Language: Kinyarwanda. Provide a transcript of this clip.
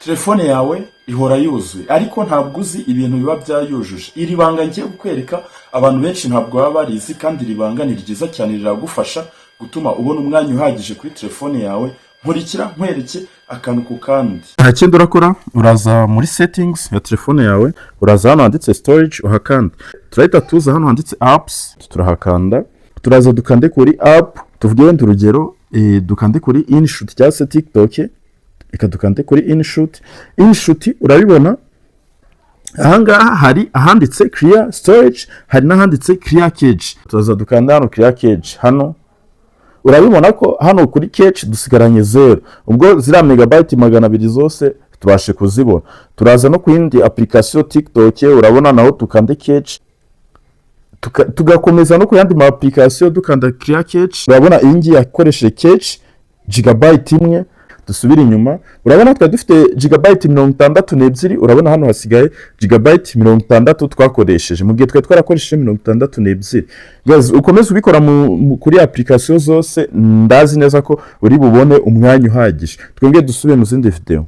telefone yawe ihora yuzuye ariko ntabwo uzi ibintu biba byayujuje. Iri banga ngiye kukwereka abantu benshi ntabwo baba barizi, kandi iri banga ni ryiza cyane, riragufasha gutuma ubona umwanya uhagije kuri telefone yawe. Nkurikira nkwereke akantu ku kandi. Nta kindi urakora, uraza muri settings ya telefone yawe, uraza hano handitse storage uhakanda. Turahita tuza hano handitse apps, turahakanda. Turaza dukande kuri app, tuvuge wenda urugero dukande kuri InShoot cyangwa se TikTok, dukande kuri InShoot urabibona ahangaha hari ahanditse clear storage, hari n'ahanditse clear cache. Turaza dukanda hano clear cache. Hano urabibona ko hano kuri cache dusigaranye 0, ubwo zira megabyte 200 zose tubashe kuzibona. Turaza no ku yindi application TikTok, urabona naho tukande cache, tugakomeza no ku yandi ma application dukanda clear cache. Urabona iyi ngiyi yakoresheje cache gigabyte imwe. Dusubira inyuma, urabona twa dufite gigabyte 62, urabona hano hasigaye gigabyte 60 twakoresheje mu gihe twa twarakoresheje 62. Guys, ukomeze ubikora kuri application zose, ndazi neza ko uri bubone umwanya uhagije. Twongeye dusubire mu zindi video.